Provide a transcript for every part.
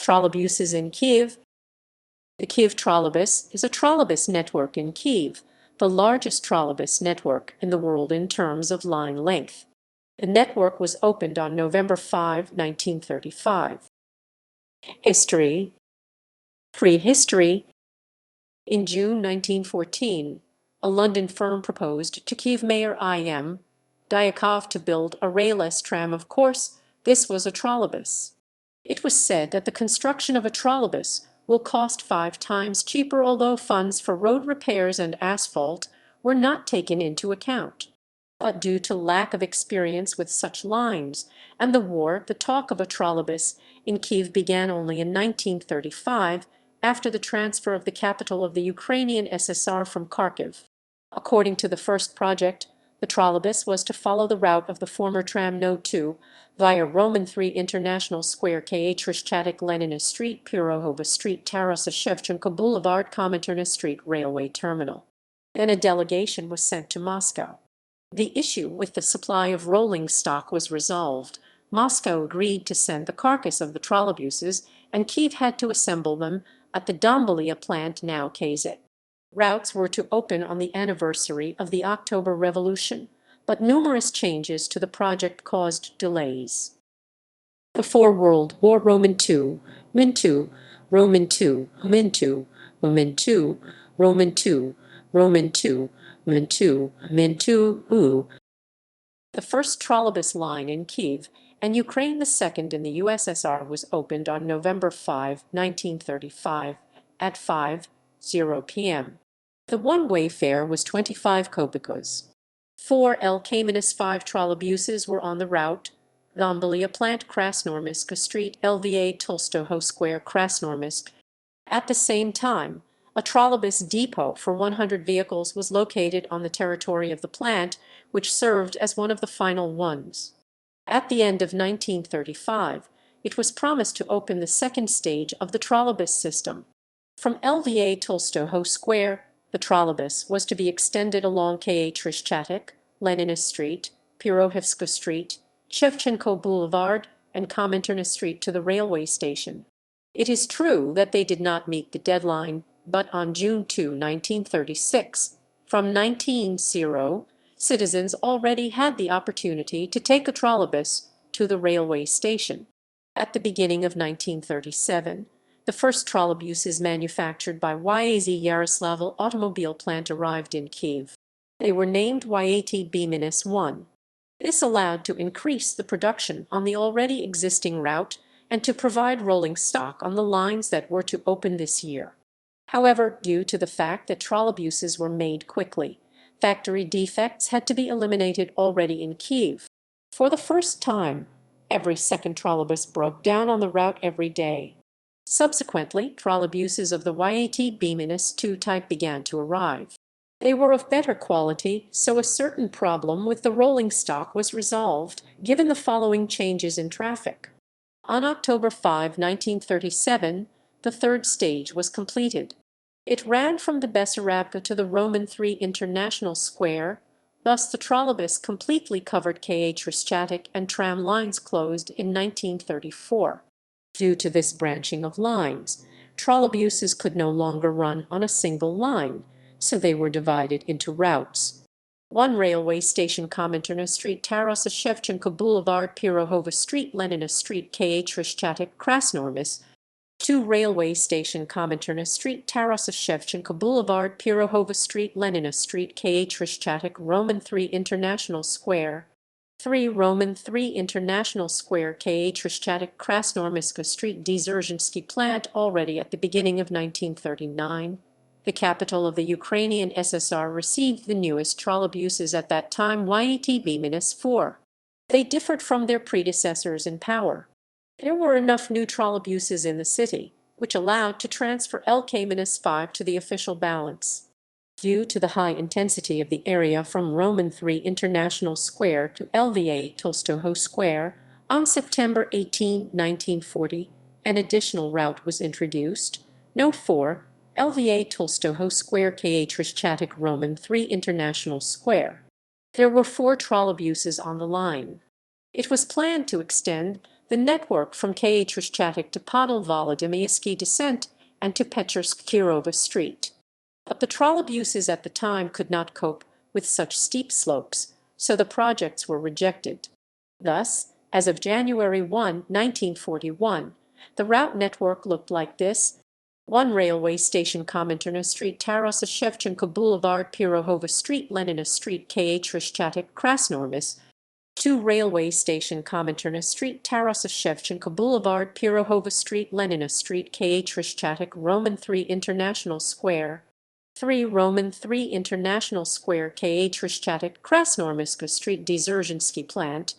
Trolleybuses in Kiev. The Kiev Trollibus is a trolleybus network in Kyiv, the largest trolleybus network in the world in terms of line length. The network was opened on November 5, 1935. History. Prehistory. In June 1914, a London firm proposed to Kyiv Mayor I.M. Dyakov to build a railless tram. Of course, this was a trolleybus. It was said that the construction of a trolleybus will cost 5 times cheaper, although funds for road repairs and asphalt were not taken into account. But due to lack of experience with such lines and the war, the talk of a trolleybus in Kyiv began only in 1935, after the transfer of the capital of the Ukrainian SSR from Kharkiv. According to the first project, the trolleybus was to follow the route of the former tram No. 2 via Roman 3 International Square, Kyiv Lenina Street, Pirohova Street, Tarasa Shevchenko Boulevard, Kominterna Street Railway Terminal. Then a delegation was sent to Moscow. The issue with the supply of rolling stock was resolved. Moscow agreed to send the carcass of the trolleybuses, and Kyiv had to assemble them at the Dombalia plant, now KZ. Routes were to open on the anniversary of the October Revolution, but numerous changes to the project caused delays. Before World War, Roman II, Min II, Roman II, Min II, Roman II, Roman II, Roman II, Min II, Min II. The first trolleybus line in Kyiv and Ukraine, the second in the USSR, was opened on November 5, 1935, at 5:00 p.m. The one-way fare was 25 kopecks. 4 LK-5 trolleybuses were on the route: Dombalia plant, Krasnoarmysk Street, LVA Tolstoho Square, Krasnoarmysk. At the same time, a trolleybus depot for 100 vehicles was located on the territory of the plant, which served as one of the final ones. At the end of 1935, it was promised to open the second stage of the trolleybus system. From LVA Tolstoho Square, the trolleybus was to be extended along Kyiv Lenina Street, Pirohivska Street, Shevchenko Boulevard, and Kominterna Street to the railway station. It is true that they did not meet the deadline, but on June 2, 1936, from 1900, citizens already had the opportunity to take a trolleybus to the railway station. At the beginning of 1937, the first trolleybuses manufactured by YAZ Yaroslavl automobile plant arrived in Kyiv. They were named YAT-B-1. This allowed to increase the production on the already existing route and to provide rolling stock on the lines that were to open this year. However, due to the fact that trolleybuses were made quickly, factory defects had to be eliminated already in Kyiv. For the first time, every second trolleybus broke down on the route every day. Subsequently, trolleybuses of the YAT-B-2 type began to arrive. They were of better quality, so a certain problem with the rolling stock was resolved, given the following changes in traffic. On October 5, 1937, the third stage was completed. It ran from the Bessarabka to the Roman 3 International Square, thus the trolleybus completely covered Kyiv and tram lines closed in 1934. Due to this branching of lines, trolleybuses could no longer run on a single line, so they were divided into routes. One railway station, Kominterna Street, Tarasa Shevchenko Boulevard, Pirohova Street, Lenina Street, Kyiv Krasnoarmysk. 2 railway station, Kominterna Street, Tarasa Shevchenko Boulevard, Pirohova Street, Lenina Street, Kyiv Roman 3 International Square. 3 Roman 3 International Square, Kyiv Krasnoarmysk Street, Dzerzhinsky plant. Already at the beginning of 1939, the capital of the Ukrainian SSR received the newest trolleybuses at that time, YAT-B-4. They differed from their predecessors in power. There were enough new trolleybuses in the city, which allowed to transfer LK-5 to the official balance. Due to the high intensity of the area from Roman 3 International Square to LVA Tolstoho Square, on September 18, 1940, an additional route was introduced, No. 4, LVA Tolstoho Square, Kyiv Roman 3 International Square. There were 4 trolleybuses on the line. It was planned to extend The network from Kyiv to Podol Volodymyrsky Descent and to Pechersk-Kirova Street. But the trolleybuses at the time could not cope with such steep slopes, so the projects were rejected. Thus, as of January 1, 1941, the route network looked like this: 1 railway station Kominterna Street, Tarasa Shevchenko Boulevard, Pirohova Street, Lenina Street, Kyiv Krasnormis. 2 railway station Kominterna Street, Tarasa Shevchenko Boulevard, Pirohova Street, Lenina Street, Kyiv Roman 3 International Square. 3 Roman 3 International Square, Kyiv Krasnormiska Street, Dzerzhinsky Plant.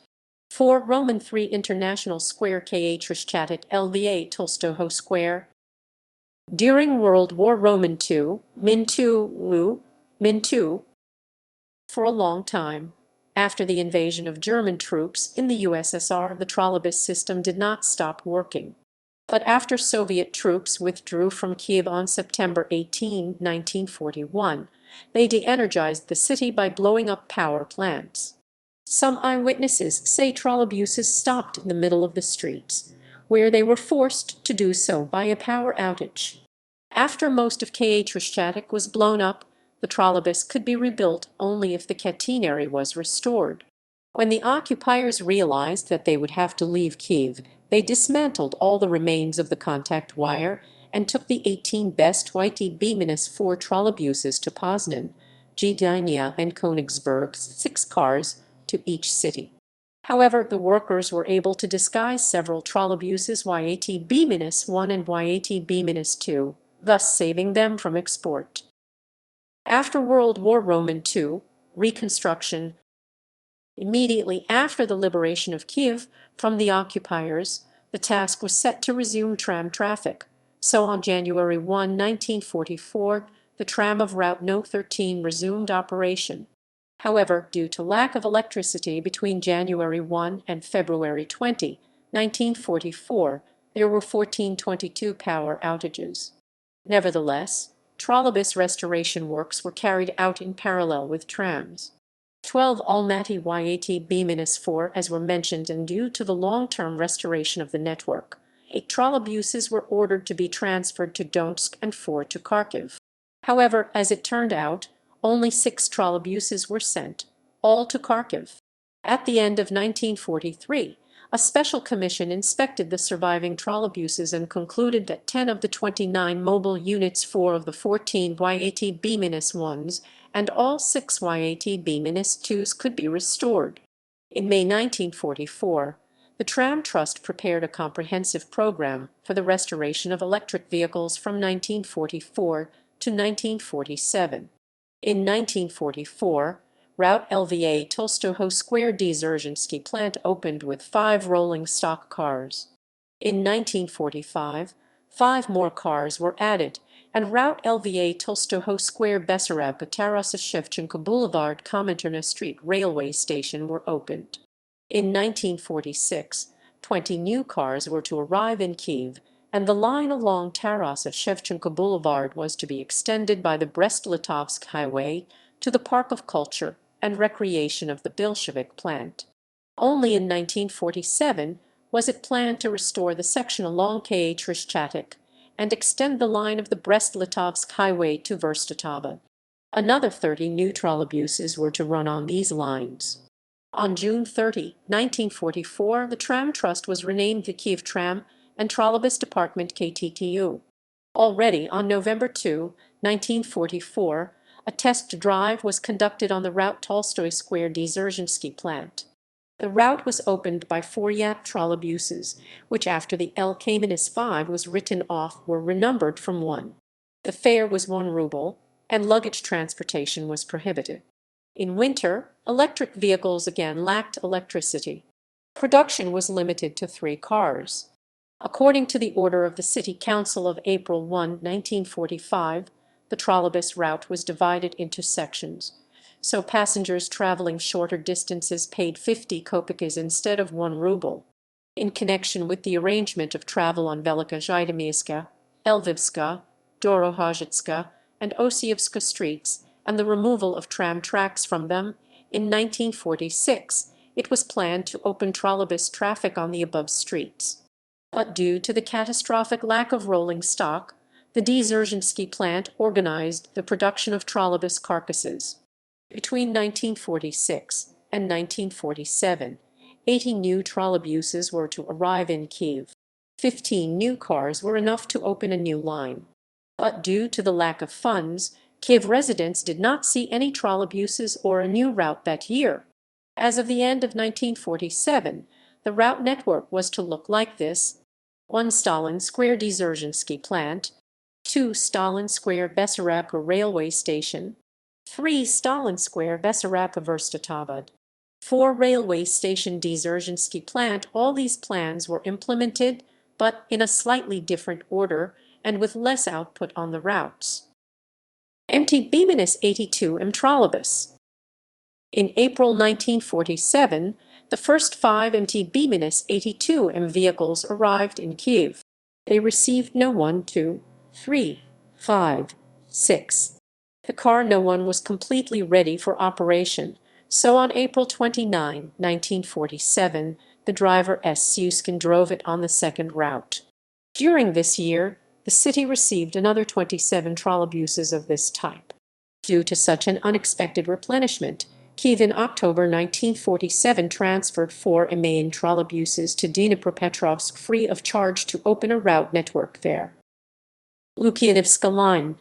4 Roman 3 International Square, Kyiv Lva Tolstoho Square. During World War Roman II, Min2, for a long time, after the invasion of German troops in the USSR, the trolleybus system did not stop working. But after Soviet troops withdrew from Kiev on September 18, 1941, they de-energized the city by blowing up power plants. Some eyewitnesses say trolleybuses stopped in the middle of the streets, where they were forced to do so by a power outage. After most of Kyiv was blown up, the trolleybus could be rebuilt only if the catenary was restored. When the occupiers realized that they would have to leave Kiev, they dismantled all the remains of the contact wire and took the 18 best YTB-4 trolleybuses to Poznan, Gdynia, and Königsberg, 6 cars to each city. However, the workers were able to disguise several trolleybuses YATB-1 and YATB-2, thus saving them from export. After World War Roman II, Reconstruction. Immediately after the liberation of Kiev from the occupiers, the task was set to resume tram traffic. So on January 1, 1944, the tram of Route No. 13 resumed operation. However, due to lack of electricity between January 1 and February 20, 1944, there were 1422 power outages. Nevertheless, trolleybus restoration works were carried out in parallel with trams. 12 Almaty YATB-4, as were mentioned, and due to the long-term restoration of the network, 8 trolleybuses were ordered to be transferred to Donetsk and 4 to Kharkiv. However, as it turned out, only 6 trolleybuses were sent, all to Kharkiv. At the end of 1943, a special commission inspected the surviving trolleybuses and concluded that 10 of the 29 mobile units, 4 of the 14 YATB-1s, and all 6 YATB-2s could be restored. In May 1944, the Tram Trust prepared a comprehensive program for the restoration of electric vehicles from 1944 to 1947. In 1944, Route Lva Tolstoho Square Dzerzhinsky Plant opened with 5 rolling stock cars. In 1945, 5 more cars were added, and Route Lva Tolstoho Square Bessarabka Tarasa Shevchenko Boulevard Kominterna Street Railway Station were opened. In 1946, 20 new cars were to arrive in Kyiv, and the line along Tarasa Shevchenko Boulevard was to be extended by the Brest-Litovsk Highway to the Park of Culture and Recreation of the Bolshevik plant. Only in 1947 was it planned to restore the section along Kyiv and extend the line of the Brest-Litovsk Highway to Verstotava. Another 30 new trolleybuses were to run on these lines. On June 30, 1944, the Tram Trust was renamed the Kiev Tram and Trolleybuss Department KTTU. Already on November 2, 1944, a test drive was conducted on the route Tolstoy Square Dzerzhinsky Plant. The route was opened by 4 YAT trolleybuses, which after the L-5 was written off were renumbered from 1. The fare was 1 ruble, and luggage transportation was prohibited. In winter, electric vehicles again lacked electricity. Production was limited to 3 cars. According to the order of the City Council of April 1, 1945, the trolleybus route was divided into sections, so passengers traveling shorter distances paid 50 kopecks instead of 1 ruble. In connection with the arrangement of travel on Velika Zhytomyska, Lvivska, Dorohozhitska, and Osievska streets, and the removal of tram tracks from them, in 1946, it was planned to open trolleybus traffic on the above streets. But due to the catastrophic lack of rolling stock, the Dzержinski plant organized the production of trolleybus carcasses. Between 1946 and 1947, 80 new trolleybuses were to arrive in Kyiv. 15 new cars were enough to open a new line. But due to the lack of funds, Kyiv residents did not see any trolleybuses or a new route that year. As of the end of 1947, the route network was to look like this: 1 Stalin Square Dzержinski plant, 2 Stalin Square Bessarabka railway station, 3 Stalin Square Bessarabka Verstatavad, 4 railway station Dzержinski plant. All these plans were implemented, but in a slightly different order and with less output on the routes. MTB-82M Trollibus. In April 1947, the first 5 MTB-82M vehicles arrived in Kyiv. They received No. 1, 2, 3, 5, 6. The car No. 1 was completely ready for operation, so on April 29, 1947, the driver S. Suskin drove it on the second route. During this year, the city received another 27 trolleybuses of this type. Due to such an unexpected replenishment, Kyiv in October 1947 transferred 4 main trolleybuses to Dnipropetrovsk free of charge to open a route network there. Lukyanivska line.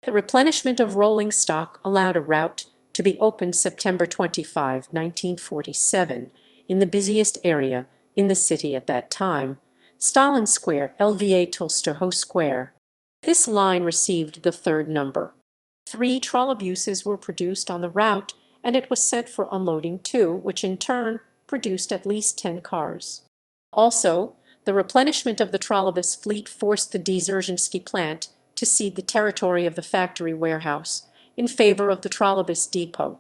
The replenishment of rolling stock allowed a route to be opened September 25, 1947, in the busiest area in the city at that time, Stalin Square, Lva Tolstoy Square. This line received the third number. 3 trolleybuses were produced on the route, and it was sent for unloading too, which in turn produced at least 10 cars. Also, the replenishment of the trolleybus fleet forced the Dzержinski plant to cede the territory of the factory warehouse in favor of the trolleybus depot.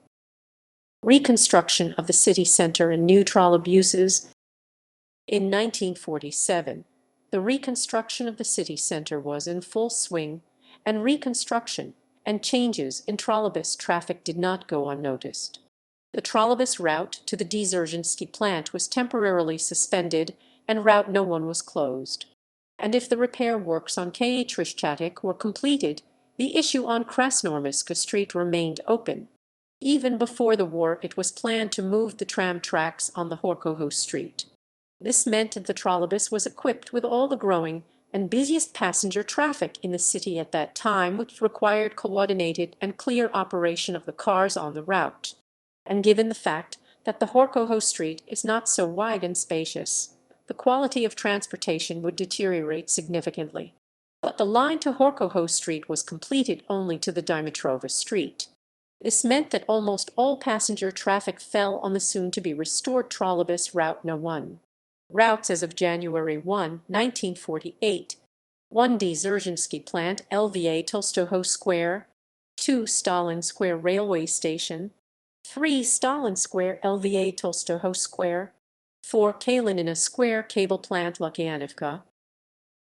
Reconstruction of the city center and new trolleybuses. In 1947, the reconstruction of the city center was in full swing, and reconstruction and changes in trolleybus traffic did not go unnoticed. The trolleybus route to the Dzержinski plant was temporarily suspended, and Route No. 1 was closed. And if the repair works on Kyiv were completed, the issue on Krasnoarmyska Street remained open. Even before the war, it was planned to move the tram tracks on the Horkoho Street. This meant that the trolleybus was equipped with all the growing and busiest passenger traffic in the city at that time, which required coordinated and clear operation of the cars on the route. And given the fact that the Horkoho Street is not so wide and spacious, the quality of transportation would deteriorate significantly. But the line to Horkoho Street was completed only to the Dimitrova Street. This meant that almost all passenger traffic fell on the soon-to-be-restored trolleybus Route No. 1. Routes as of January 1, 1948: 1 Dzержinski plant, Lva Tolstoy Square, 2 Stalin Square railway station, 3 Stalin Square, Lva Tolstoy Square, 4 Kalinina Square cable plant, Lukyanivka.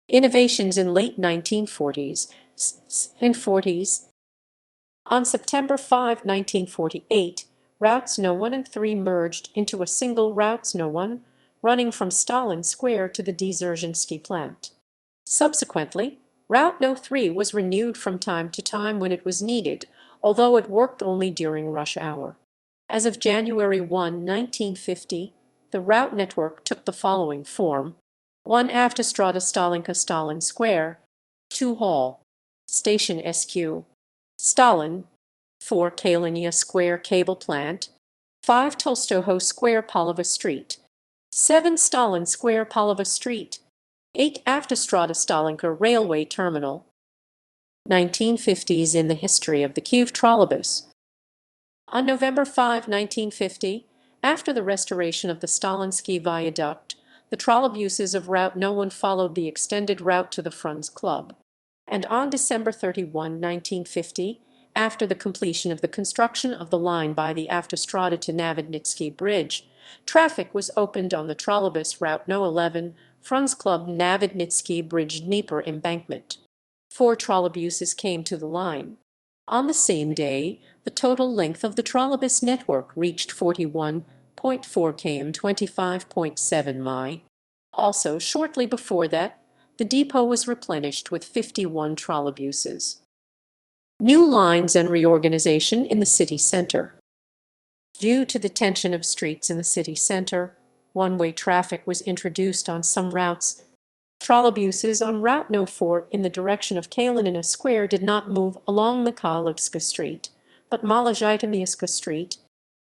Innovations in late 1940s and 40s. On September 5, 1948, routes No. 1 and 3 merged into a single routes No. 1, running from Stalin Square to the Dzержinski plant. Subsequently, Route No. 3 was renewed from time to time when it was needed, although it worked only during rush hour. As of January 1, 1950, the route network took the following form: 1 Avtostrada Stalinka Stalin Square, 2 Hall Station SQ Stalin, 4 Kalinina Square cable plant, 5 Tolstoy Square Polova Street, 7 Stalin Square Polova Street, 8 Avtostrada Stalinka railway terminal. 1950s in the history of the Kiev Trollibus. On November 5, 1950, after the restoration of the Stalinsky Viaduct, the trolleybuses of Route No. 1 followed the extended route to the Frunz Club. And on December 31, 1950, after the completion of the construction of the line by the Avtostrada to Navidnitsky Bridge, traffic was opened on the trolleybus Route No. 11, Frunz Club Navidnitsky Bridge Dnieper embankment. 4 trolleybuses came to the line. On the same day, the total length of the trolleybus network reached 41 km, 25.7 mi. Also, shortly before that, the depot was replenished with 51 trolleybuses. New lines and reorganization in the city center. Due to the tension of streets in the city center, one-way traffic was introduced on some routes. Trolleybuses on Route No. 4 in the direction of Kalinina Square did not move along Mikhailivska Street, but Malazhitamievska Street.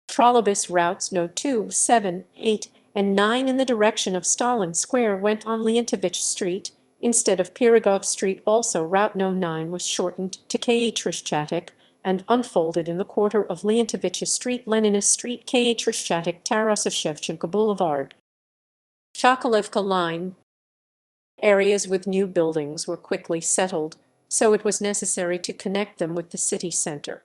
Trolleybus routes No. 2, 7, 8, and 9 in the direction of Stalin Square went on Leontovich Street instead of Pirogov Street. Also, Route No. 9 was shortened to Kyiv and unfolded in the quarter of Leontovich Street, Lenina Street, Kyiv Taras of Shevchenko Boulevard. Chokolevka Line. Areas with new buildings were quickly settled, so it was necessary to connect them with the city center.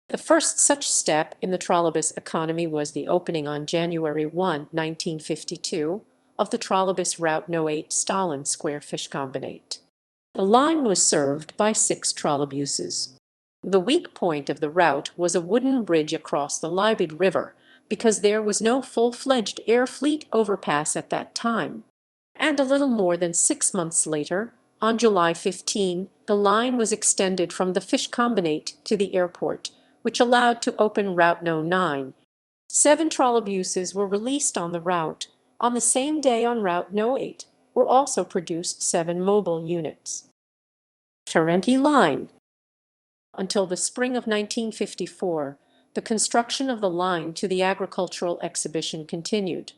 The first such step in the trolleybus economy was the opening on January 1, 1952, of the trolleybus Route No. 8 Stalin Square Fish Combinate. The line was served by 6 trolleybuses. The weak point of the route was a wooden bridge across the Libid River, because there was no full-fledged air fleet overpass at that time. And a little more than 6 months later, on July 15, the line was extended from the fish combinate to the airport, which allowed to open Route No. 9. 7 trolleybuses were released on the route. On the same day on Route No. 8 were also produced 7 mobile units. Terenti Line. Until the spring of 1954, the construction of the line to the agricultural exhibition continued.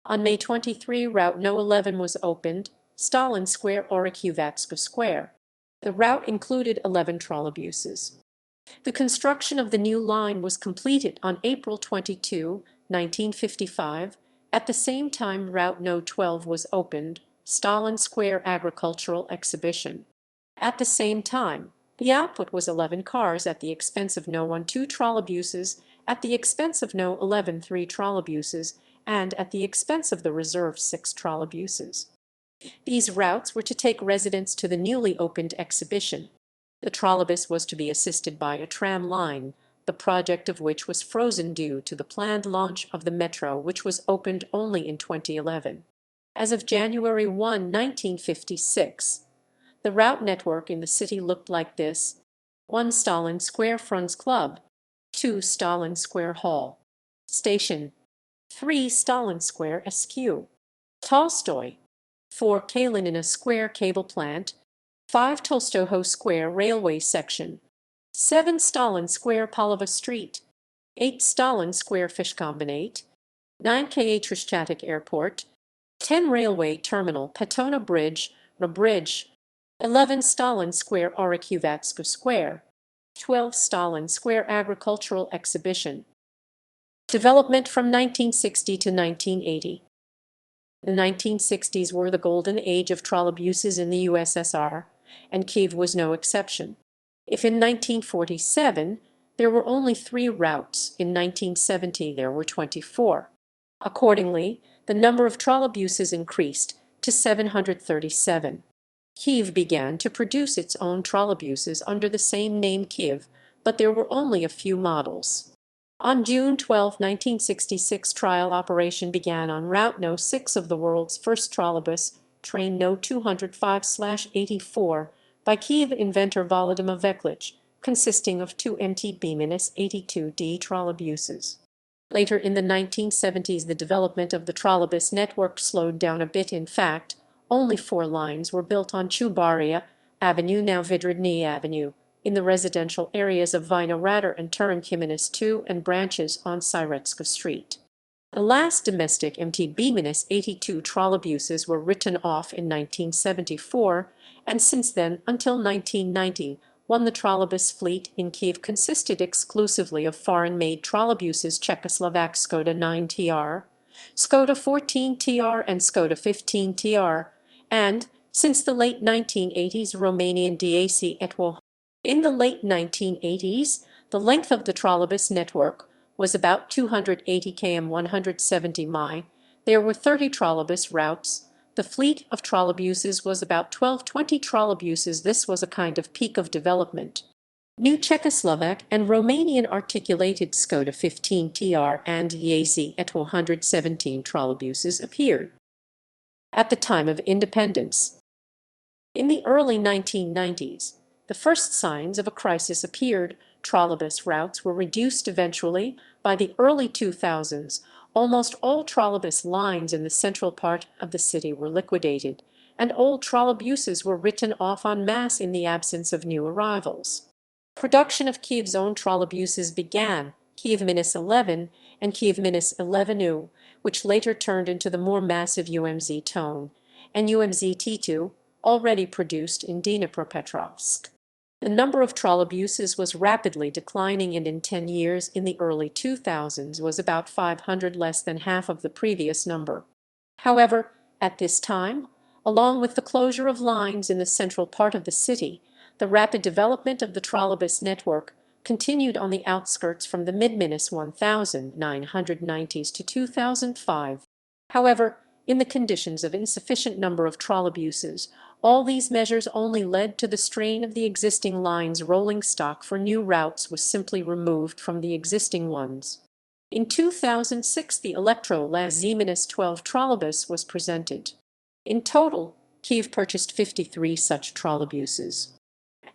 On May 23, Route No. 11 was opened, Stalin Square or Kyiv Square. The route included 11 trolleybuses. The construction of the new line was completed on April 22, 1955. At the same time, Route No. 12 was opened, Stalin Square Agricultural Exhibition. At the same time, the output was 11 cars at the expense of No. 1 2 trolleybuses, at the expense of No. 11 3 trolleybuses, and at the expense of the reserve 6 trolleybuses. These routes were to take residents to the newly opened exhibition. The trolleybus was to be assisted by a tram line, the project of which was frozen due to the planned launch of the metro, which was opened only in 2011. As of January 1, 1956, the route network in the city looked like this: 1 Stalin Square Friends Club, 2 Stalin Square Hall, Station, 3 Stalin Square SQ, Tolstoy, 4 Kalinina Square Cable Plant, 5 Tolstoho Square Railway Section, 7 Stalin Square Polova Street, 8 Stalin Square Fish Combinate, 9 Kyiv Airport, 10 Railway Terminal Petona Bridge, Bridge, 11 Stalin Square Orakhuvatska Square, 12 Stalin Square Agricultural Exhibition. Development from 1960 to 1980. The 1960s were the golden age of trolleybuses in the USSR, and Kyiv was no exception. If in 1947 there were only 3 routes, in 1970 there were 24. Accordingly, the number of trolleybuses increased to 737. Kyiv began to produce its own trolleybuses under the same name Kyiv, but there were only a few models. On June 12, 1966, trial operation began on Route No. 6 of the world's first trolleybus, train No. 205/84, by Kyiv inventor Volodymyr Veklich, consisting of 2 MT-82D trolleybuses. Later in the 1970s, the development of the trolleybus network slowed down a bit. In fact, only 4 lines were built on Chubaria Avenue, now Vidrodny Avenue, in the residential areas of Vinohradar and Turin-Kimenis 2, and branches on Syretska Street. The last domestic MT-82 trolleybuses were written off in 1974, and since then, until 1990, the trolleybus fleet in Kyiv consisted exclusively of foreign-made trolleybuses: Czechoslovak Skoda 9TR, Skoda 14TR, and Skoda 15TR, and, since the late 1980s, Romanian DAC Etwo. In the late 1980s, the length of the trolleybus network was about 280 km, 170 mi. There were 30 trolleybus routes. The fleet of trolleybuses was about 12-20 trolleybuses. This was a kind of peak of development. New Czechoslovak and Romanian articulated Skoda 15TR and Yazi et 117 trolleybuses appeared. At the time of independence, in the early 1990s, the first signs of a crisis appeared. Trolleybus routes were reduced eventually. By the early 2000s, almost all trolleybus lines in the central part of the city were liquidated, and old trolleybuses were written off en masse in the absence of new arrivals. Production of Kiev's own trolleybuses began, Kyiv-11 and Kyiv-11U, which later turned into the more massive UMZ Tone and UMZ T2, already produced in Dnipropetrovsk. The number of trolleybuses was rapidly declining, and in 10 years in the early 2000s was about 500, less than half of the previous number. However, at this time, along with the closure of lines in the central part of the city, the rapid development of the trolleybus network continued on the outskirts from the mid-1990s to 2005. However, in the conditions of insufficient number of trolleybuses, all these measures only led to the strain of the existing lines. Rolling stock for new routes was simply removed from the existing ones. In 2006, the Electro-Laziminous 12 trolleybus was presented. In total, Kyiv purchased 53 such trolleybuses.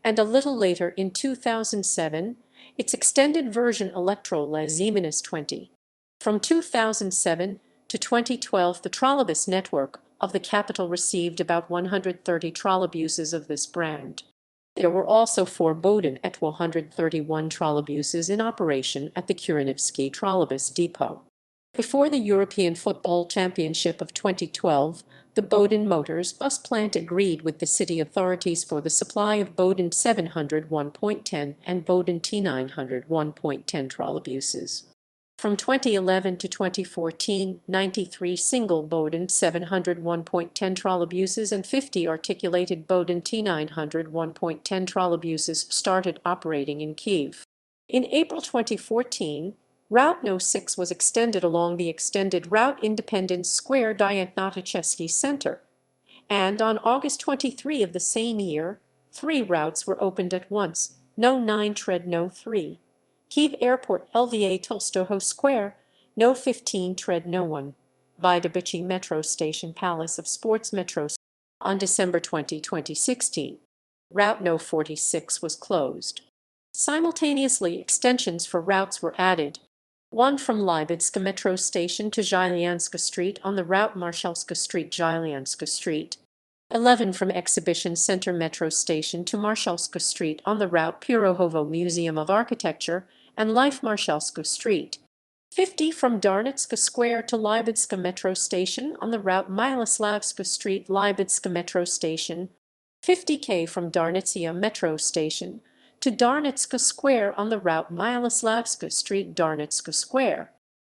And a little later, in 2007, its extended version Electro-Laziminous 20. From 2007 to 2012, the trolleybus network of the capital received about 130 trolleybuses of this brand. There were also 4 Bodin et 131 trolleybuses in operation at the Kyiv Trollibus depot. Before the European Football Championship of 2012, the Bodin Motors bus plant agreed with the city authorities for the supply of Bodin 700 1.10 and Bodin T900 1.10 trolleybuses. From 2011 to 2014, 93 single Bodin 700 1.10 trolleybuses and 50 articulated Bodin T900 1.10 trolleybuses started operating in Kyiv. In April 2014, Route No. 6 was extended along the extended route Independence Square Diantnotachevsky Center, and on August 23 of the same year, 3 routes were opened at once: No. 9 Tread No. 3, Kyiv Airport LVA Tolstoho Square, No. 15 Tread No. 1, Vydobychi Metro Station Palace of Sports Metro. On December 20, 2016, Route No. 46 was closed. Simultaneously, extensions for routes were added. One from Lybedska Metro Station to Zhilyanska Street on the route Marshalska Street Zhilyanska Street. 11 from Exhibition Center Metro Station to Marshalska Street on the route Pirohovo Museum of Architecture and Life Marshalska Street. 50 from Darnitska Square to Lybedska Metro Station on the route Miloslavska Street Lybedska Metro Station. 50K from Darnitsia Metro Station to Darnitska Square on the route Miloslavska Street Darnitska Square.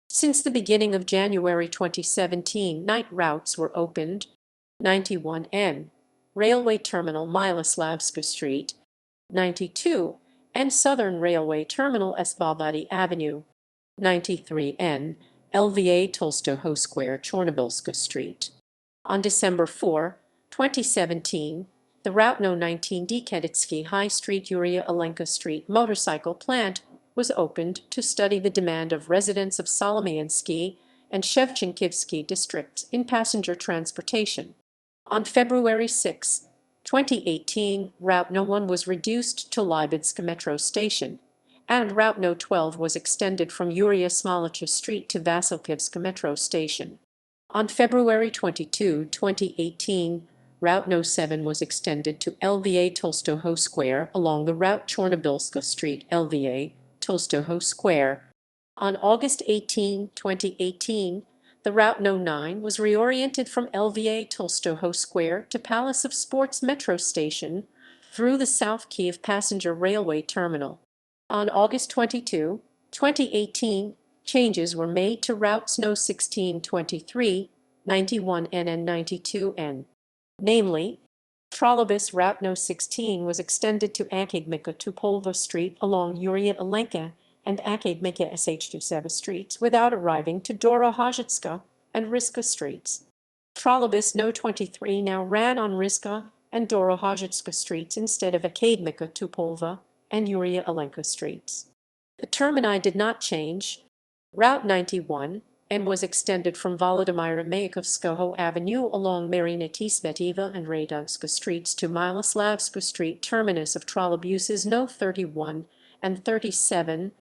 Since the beginning of January 2017, night routes were opened. 91N, Railway Terminal Miloslavska Street. 92, and Southern Railway Terminal Esbabadi Avenue. 93N, LVA Tolstoho Square Chornobylska Street. On December 4, 2017, the Route No. 19 Dekaditsky High Street Yuria Alenka Street motorcycle plant was opened to study the demand of residents of Solomiansky and Shevchenkivsky districts in passenger transportation. On February 6, 2018, Route No. 1 was reduced to Lybedska Metro Station, and Route No. 12 was extended from Yuria Smolicha Street to Vasilkivska Metro Station. On February 22, 2018, Route No. 7 was extended to LVA Tolstoho Square along the route Chornobylska Street LVA Tolstoho Square. On August 18, 2018, the Route No. 9 was reoriented from LVA Tolstoho Square to Palace of Sports Metro Station through the South Kyiv Passenger Railway Terminal. On August 22, 2018, changes were made to routes No. 16, 23, 91N and 92N. Namely, Trollibus Route No. 16 was extended to Akademika Tupolva Street along Yuria Alenka and Akademika SH27 streets without arriving to Dorohozhetska and Riska streets. Trollibus No. 23 now ran on Riska and Dorohozhetska streets instead of Akademika Tupolva and Yuria Alenko streets. The termini did not change. Route 91 and was extended from Volodymyra Mayakovskoho Avenue along Marina Tismeteva and Radonska streets to Miloslavska Street, terminus of trolleybuses No. 31 and 37.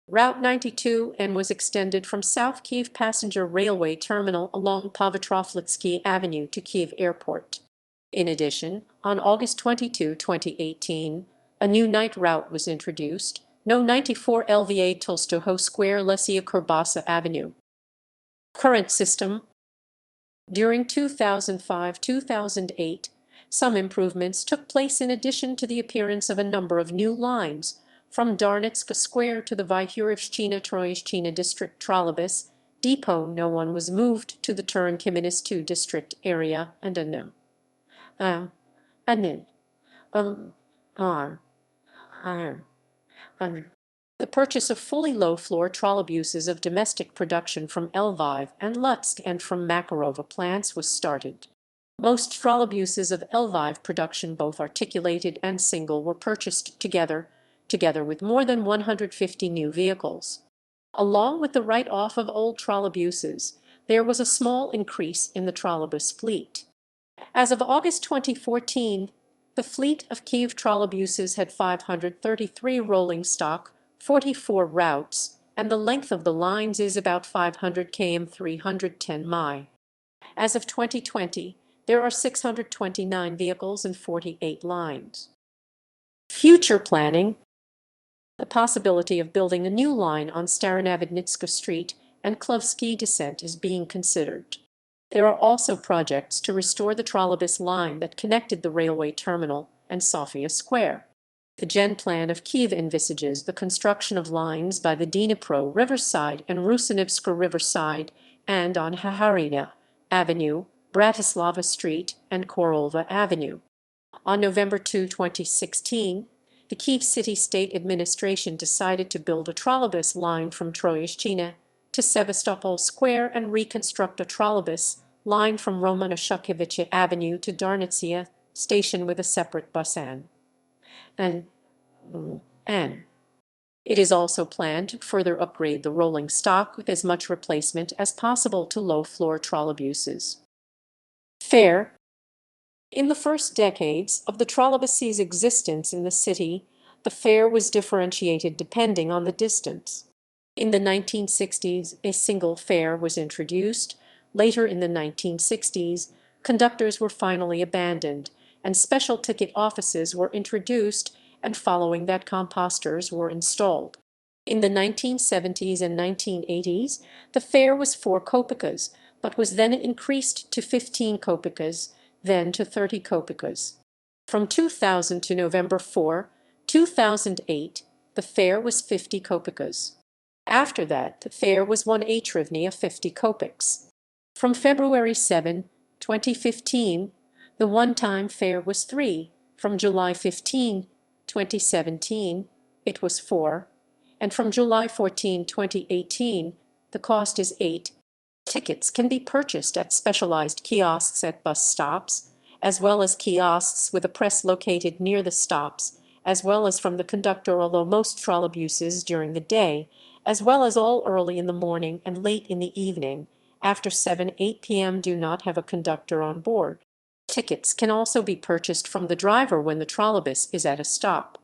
Route 92 and was extended from South Kyiv Passenger Railway Terminal along Povetrovlitsky Avenue to Kyiv Airport. In addition, on August 22, 2018, a new night route was introduced, No. 94 Lva Tolstoho Square Lesia Kurbasa Avenue. Current system. During 2005-2008, some improvements took place in addition to the appearance of a number of new lines, from Darnitska Square to the Vyhurivshchina Troyeshchina District Trolleybuss Depot. No one was moved to the Turin-Kaminis 2 district area and a new. The purchase of fully low-floor trolleybuses of domestic production from Lviv and Lutsk and from Makarova plants was started. Most trolleybuses of Lviv production, both articulated and single, were purchased together with more than 150 new vehicles. Along with the write-off of old trolleybuses, there was a small increase in the trolleybus fleet. As of August 2014, the fleet of Kyiv Trollibuses had 533 rolling stock, 44 routes, and the length of the lines is about 500 km 310 mi. As of 2020, there are 629 vehicles and 48 lines. Future planning. The possibility of building a new line on Staranavidnitska Street and Klovsky Descent is being considered. There are also projects to restore the trolleybus line that connected the railway terminal and Sofia Square. The Gen Plan of Kyiv envisages the construction of lines by the Dnipro Riverside and Rusinivska Riverside and on Haharina Avenue, Bratislava Street, and Korolva Avenue. On November 2, 2016, the Kyiv City State Administration decided to build a trolleybus line from Troyeshchina to Sevastopol Square and reconstruct a trolleybus line from Romana Shukevich Avenue to Darnitsia Station with a separate bus N. It is also planned to further upgrade the rolling stock with as much replacement as possible to low-floor trolleybuses. Fare. In the first decades of the trolleybus's existence in the city, the fare was differentiated depending on the distance. In the 1960s, a single fare was introduced. Later in the 1960s, conductors were finally abandoned, and special ticket offices were introduced, and following that composters were installed. In the 1970s and 1980s, the fare was 4 kopeckas, but was then increased to 15 kopeckas, then to 30 kopeckas. From 2000 to November 4, 2008, the fare was 50 kopeckas. After that, the fare was 1 hryvnia 50 kopecks. From February 7, 2015, the one-time fare was 3. From July 15, 2017, it was 4. And from July 14, 2018, the cost is 8. Tickets can be purchased at specialized kiosks at bus stops, as well as kiosks with a press located near the stops, as well as from the conductor, although most trolleybuses during the day, as well as all early in the morning and late in the evening, after 7-8 p.m. do not have a conductor on board. Tickets can also be purchased from the driver when the trolleybus is at a stop.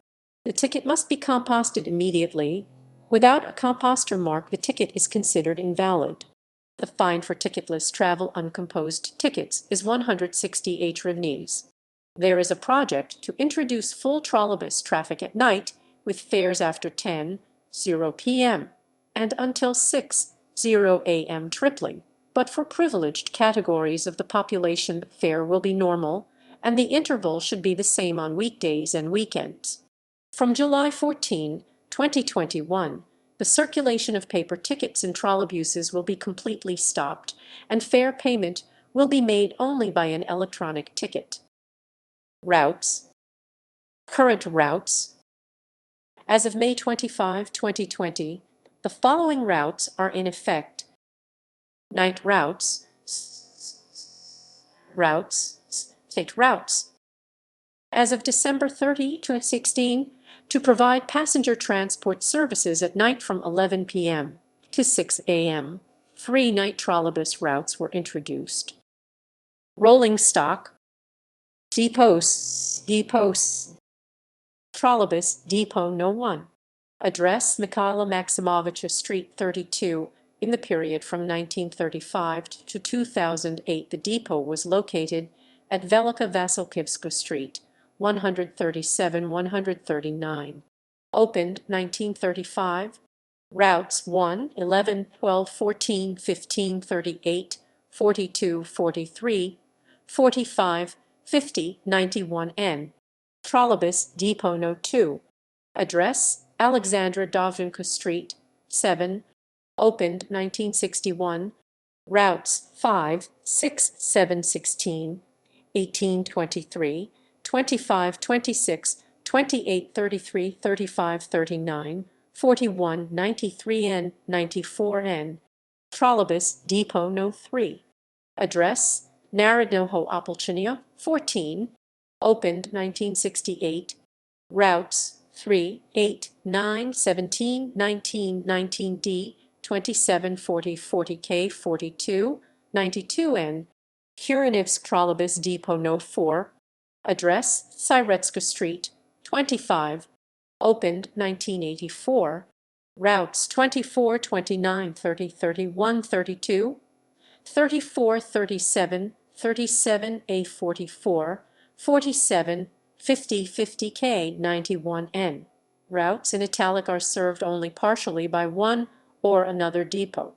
The ticket must be composted immediately. Without a composter mark, the ticket is considered invalid. The fine for ticketless travel uncomposed tickets is 160 hryvnias. There is a project to introduce full trolleybus traffic at night with fares after 10:00 p.m. and until 6:00 a.m. tripling, but for privileged categories of the population the fare will be normal, and the interval should be the same on weekdays and weekends. From July 14, 2021, the circulation of paper tickets in trolleybuses will be completely stopped, and fare payment will be made only by an electronic ticket. Routes. Current routes. As of May 25, 2020, the following routes are in effect. Night routes, state routes. As of December 30, 2016, to provide passenger transport services at night from 11 p.m. to 6 a.m. 3 night trolleybus routes were introduced. Rolling stock, depots, Trolleybus Depot No. 1. Address Mikhaila Maximovich Street 32. In the period from 1935 to 2008, the depot was located at Velika Vasilkivska Street, 137-139. Opened 1935. Routes 1, 11, 12, 14, 15, 38, 42, 43, 45, 50, 91N. Trolleybus Depot No. 2. Address Alexandra Dovzhenko Street, 7. Opened 1961. Routes 5, 6, 7, 16, 18, 23, 25, 26, 28, 33, 35, 39, 41, 93N, 94N. Trolleybus Depot No. 3. Address Narodnoho Opolchania, 14. Opened 1968. Routes 3, 8, 9, 17, 19, 19D, 27, 40, 40K, 42, 92N. Kurinivsk Trolleybus Depot No. 4. Address Syretska Street, 25. Opened 1984. Routes 24, 29, 30, 31, 32, 34, 37, 37A 44, 47, 50, 50K, 91N. Routes in italic are served only partially by one or another depot.